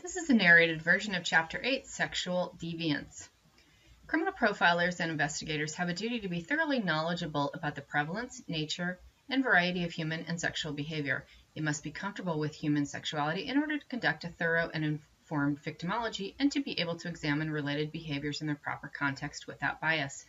This is a narrated version of Chapter 8, Sexual Deviance. Criminal profilers and investigators have a duty to be thoroughly knowledgeable about the prevalence, nature, and variety of human and sexual behavior. They must be comfortable with human sexuality in order to conduct a thorough and informed victimology and to be able to examine related behaviors in their proper context without bias.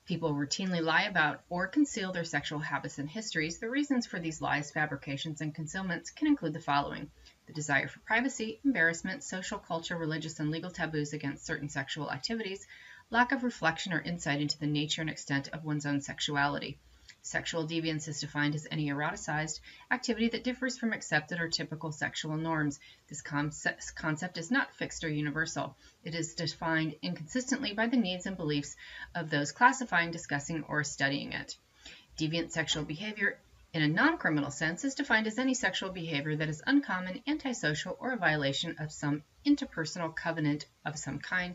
People routinely lie about or conceal their sexual habits and histories. The reasons for these lies, fabrications, and concealments can include the following: the desire for privacy, embarrassment, social, culture, religious, and legal taboos against certain sexual activities, lack of reflection or insight into the nature and extent of one's own sexuality. Sexual deviance is defined as any eroticized activity that differs from accepted or typical sexual norms. This concept is not fixed or universal. It is defined inconsistently by the needs and beliefs of those classifying, discussing, or studying it. Deviant sexual behavior, in a non-criminal sense, is defined as any sexual behavior that is uncommon, antisocial, or a violation of some interpersonal covenant of some kind.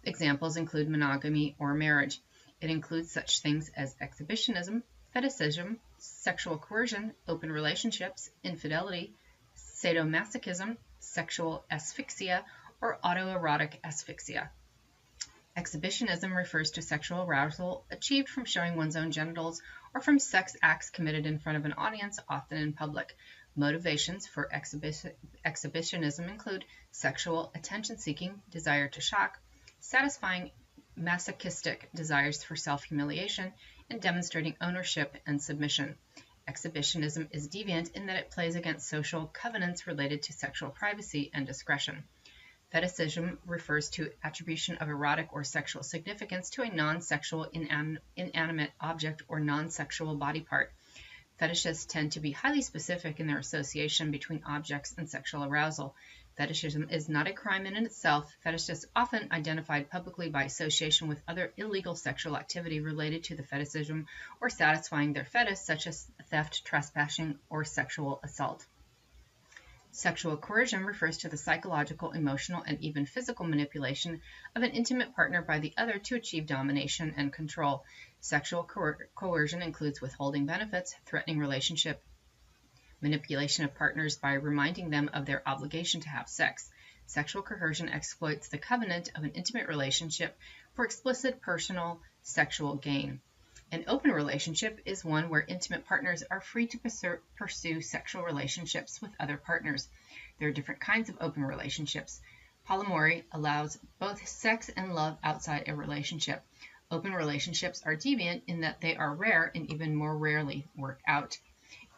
Examples include monogamy or marriage. It includes such things as exhibitionism, fetishism, sexual coercion, open relationships, infidelity, sadomasochism, sexual asphyxia, or autoerotic asphyxia. Exhibitionism refers to sexual arousal achieved from showing one's own genitals or from sex acts committed in front of an audience, often in public. Motivations for exhibitionism include sexual attention-seeking, desire to shock, satisfying masochistic desires for self-humiliation, and demonstrating ownership and submission. Exhibitionism is deviant in that it plays against social covenants related to sexual privacy and discretion. Fetishism refers to attribution of erotic or sexual significance to a non-sexual inanimate object or non-sexual body part. Fetishists tend to be highly specific in their association between objects and sexual arousal. Fetishism is not a crime in itself. Fetishists often identified publicly by association with other illegal sexual activity related to the fetishism or satisfying their fetish, such as theft, trespassing, or sexual assault. Sexual coercion refers to the psychological, emotional, and even physical manipulation of an intimate partner by the other to achieve domination and control. Sexual coercion includes withholding benefits, threatening relationship, manipulation of partners by reminding them of their obligation to have sex. Sexual coercion exploits the covenant of an intimate relationship for explicit personal sexual gain. An open relationship is one where intimate partners are free to pursue sexual relationships with other partners. There are different kinds of open relationships. Polyamory allows both sex and love outside a relationship. Open relationships are deviant in that they are rare and even more rarely work out.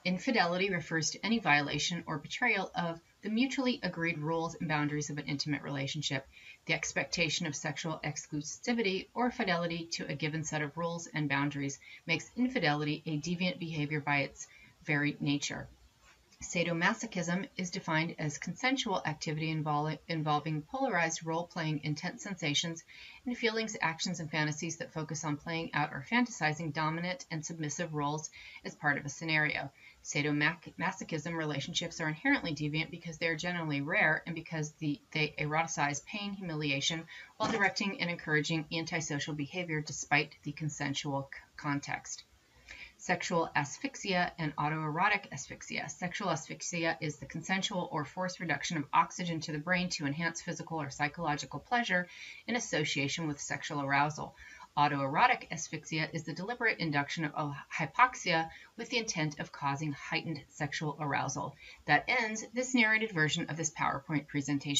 Infidelity refers to any violation or betrayal of the mutually agreed rules and boundaries of an intimate relationship. The expectation of sexual exclusivity or fidelity to a given set of rules and boundaries makes infidelity a deviant behavior by its very nature. Sadomasochism is defined as consensual activity involving polarized role-playing, intense sensations and feelings, actions, and fantasies that focus on playing out or fantasizing dominant and submissive roles as part of a scenario. Sadomasochism relationships are inherently deviant because they are generally rare and because they eroticize pain, humiliation, while directing and encouraging antisocial behavior despite the consensual context. Sexual asphyxia and autoerotic asphyxia. Sexual asphyxia is the consensual or forced reduction of oxygen to the brain to enhance physical or psychological pleasure in association with sexual arousal. Autoerotic asphyxia is the deliberate induction of hypoxia with the intent of causing heightened sexual arousal. That ends this narrated version of this PowerPoint presentation.